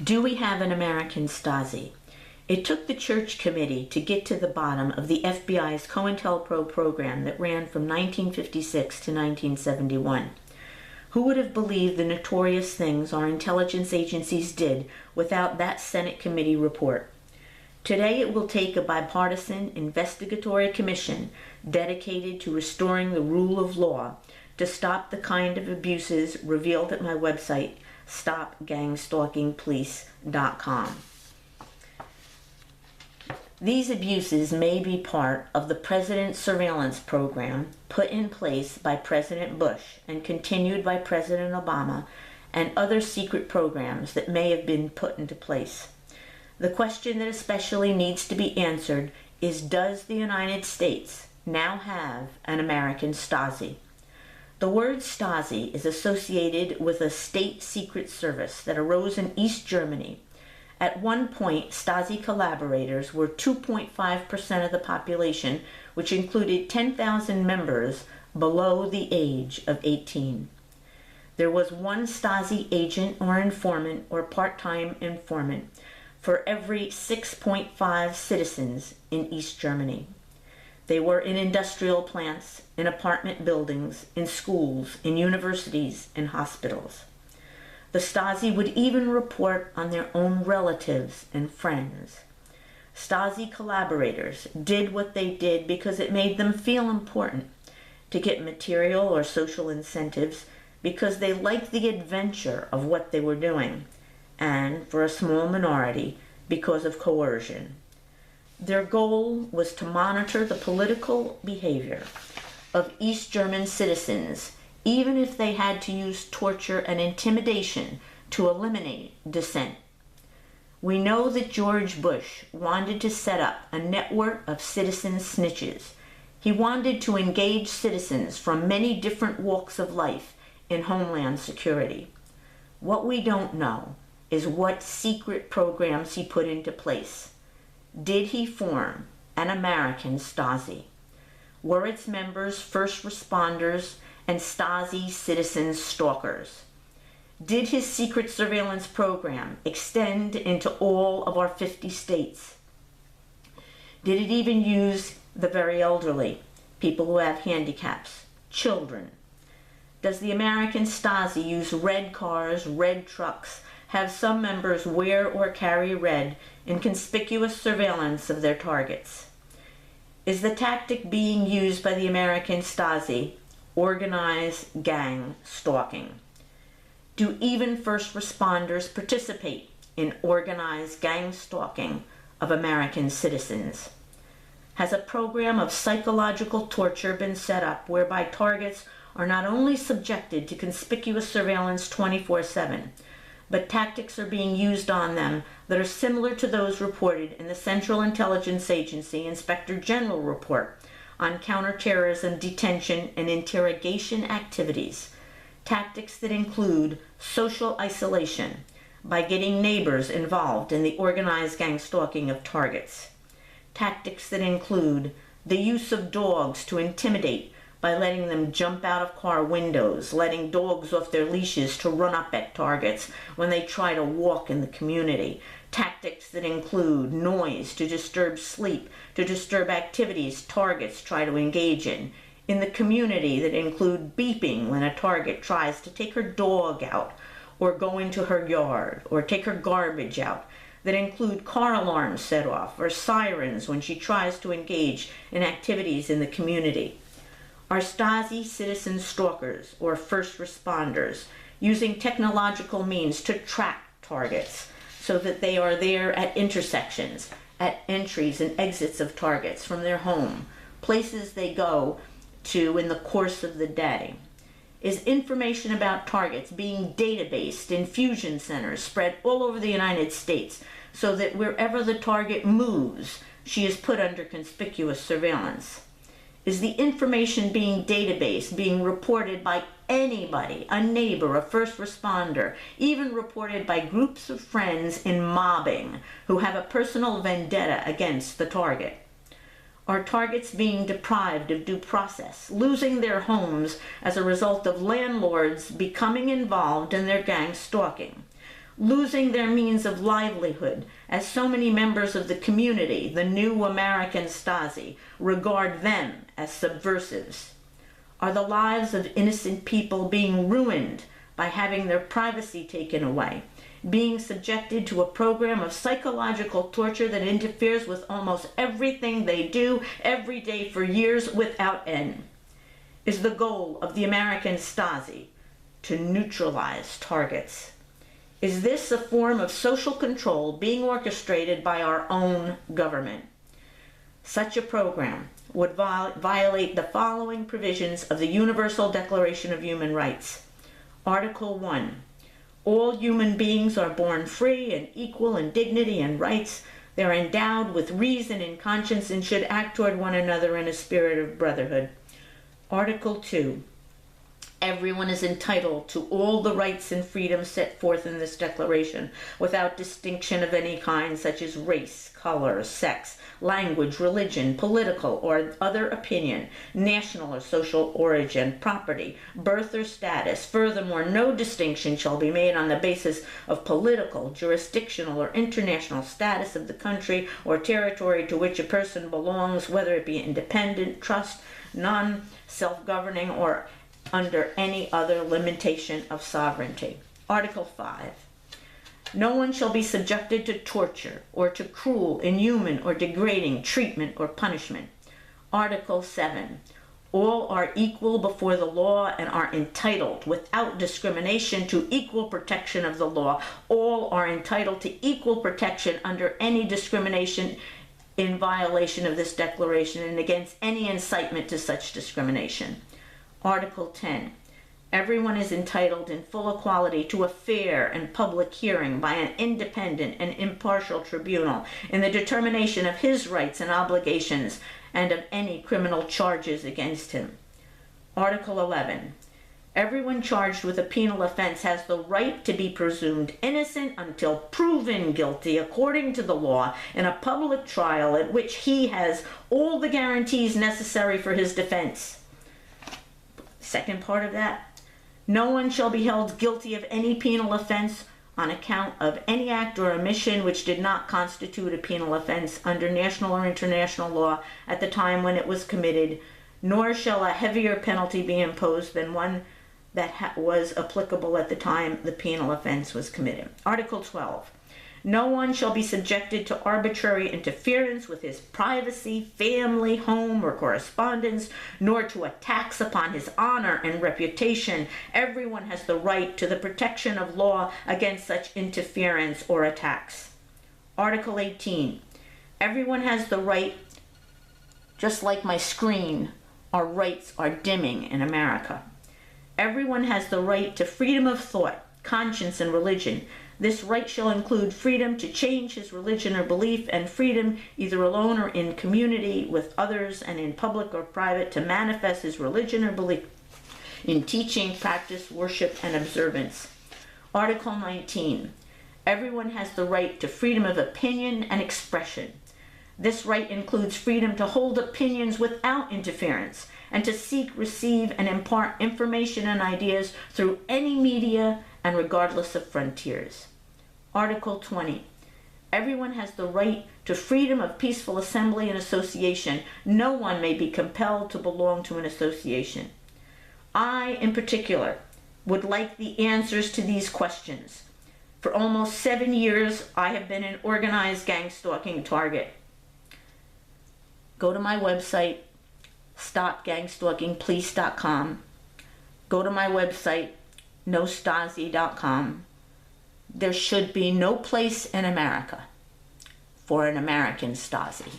Do we have an American Stasi? It took the Church Committee to get to the bottom of the FBI's COINTELPRO program that ran from 1956 to 1971. Who would have believed the notorious things our intelligence agencies did without that Senate committee report? Today it will take a bipartisan investigatory commission dedicated to restoring the rule of law to stop the kind of abuses revealed at my website, stopgangstalkingpolice.com. These abuses may be part of the President's surveillance program put in place by President Bush and continued by President Obama and other secret programs that may have been put into place. The question that especially needs to be answered is, does the United States now have an American Stasi? The word Stasi is associated with a state secret service that arose in East Germany. At one point, Stasi collaborators were 2.5% of the population, which included 10,000 members below the age of 18. There was one Stasi agent or informant or part-time informant for every 6.5 citizens in East Germany. They were in industrial plants, in apartment buildings, in schools, in universities, and hospitals. The Stasi would even report on their own relatives and friends. Stasi collaborators did what they did because it made them feel important, to get material or social incentives because they liked the adventure of what they were doing, and for a small minority, because of coercion. Their goal was to monitor the political behavior of East German citizens, even if they had to use torture and intimidation to eliminate dissent. We know that George Bush wanted to set up a network of citizen snitches. He wanted to engage citizens from many different walks of life in homeland security. What we don't know is what secret programs he put into place. Did he form an American Stasi? Were its members first responders and Stasi citizen stalkers? Did his secret surveillance program extend into all of our 50 states? Did it even use the very elderly, people who have handicaps, children? Does the American Stasi use red cars, red trucks, have some members wear or carry red in conspicuous surveillance of their targets? Is the tactic being used by the American Stasi organized gang stalking? Do even first responders participate in organized gang stalking of American citizens? Has a program of psychological torture been set up whereby targets are not only subjected to conspicuous surveillance 24/7, but tactics are being used on them that are similar to those reported in the Central Intelligence Agency Inspector General report on counterterrorism detention and interrogation activities? Tactics that include social isolation by getting neighbors involved in the organized gang stalking of targets. Tactics that include the use of dogs to intimidate by letting them jump out of car windows, letting dogs off their leashes to run up at targets when they try to walk in the community. Tactics that include noise to disturb sleep, to disturb activities targets try to engage in the community, that include beeping when a target tries to take her dog out or go into her yard or take her garbage out, that include car alarms set off or sirens when she tries to engage in activities in the community. Are Stasi citizen stalkers or first responders using technological means to track targets so that they are there at intersections, at entries and exits of targets from their home, places they go to in the course of the day? Is information about targets being databased in fusion centers spread all over the United States so that wherever the target moves, she is put under conspicuous surveillance? Is the information being databased, being reported by anybody, a neighbor, a first responder, even reported by groups of friends in mobbing who have a personal vendetta against the target? Are targets being deprived of due process, losing their homes as a result of landlords becoming involved in their gang stalking? losing their means of livelihood, as so many members of the community, the new American Stasi, regard them as subversives? Are the lives of innocent people being ruined by having their privacy taken away, being subjected to a program of psychological torture that interferes with almost everything they do every day for years without end? Is the goal of the American Stasi to neutralize targets? Is this a form of social control being orchestrated by our own government? Such a program would violate the following provisions of the Universal Declaration of Human Rights. Article 1. All human beings are born free and equal in dignity and rights. They are endowed with reason and conscience and should act toward one another in a spirit of brotherhood. Article 2. Everyone is entitled to all the rights and freedoms set forth in this declaration, without distinction of any kind, such as race, color, sex, language, religion, political or other opinion, national or social origin, property, birth or status. Furthermore, no distinction shall be made on the basis of political, jurisdictional, or international status of the country or territory to which a person belongs, whether it be independent, trust, non-self-governing, or under any other limitation of sovereignty. Article 5. No one shall be subjected to torture or to cruel, inhuman, or degrading treatment or punishment. Article 7. All are equal before the law and are entitled, without discrimination, to equal protection of the law. All are entitled to equal protection under any discrimination in violation of this declaration and against any incitement to such discrimination. Article 10. Everyone is entitled in full equality to a fair and public hearing by an independent and impartial tribunal in the determination of his rights and obligations and of any criminal charges against him. Article 11. Everyone charged with a penal offense has the right to be presumed innocent until proven guilty according to the law in a public trial at which he has all the guarantees necessary for his defense. Second part of that, no one shall be held guilty of any penal offense on account of any act or omission which did not constitute a penal offense under national or international law at the time when it was committed, nor shall a heavier penalty be imposed than one that was applicable at the time the penal offense was committed. Article 12. No one shall be subjected to arbitrary interference with his privacy, family, home, or correspondence, nor to attacks upon his honor and reputation. Everyone has the right to the protection of law against such interference or attacks. Article 18. Everyone has the right, just like my screen, our rights are dimming in America. Everyone has the right to freedom of thought, conscience, and religion. This right shall include freedom to change his religion or belief, and freedom, either alone or in community with others and in public or private, to manifest his religion or belief in teaching, practice, worship, and observance. Article 19. Everyone has the right to freedom of opinion and expression. This right includes freedom to hold opinions without interference and to seek, receive, and impart information and ideas through any media and regardless of frontiers. Article 20. Everyone has the right to freedom of peaceful assembly and association. No one may be compelled to belong to an association. I, in particular, would like the answers to these questions. For almost 7 years, I have been an organized gang stalking target. Go to my website, stopgangstalkingpolice.com. Go to my website, nostasi.com. There should be no place in America for an American Stasi.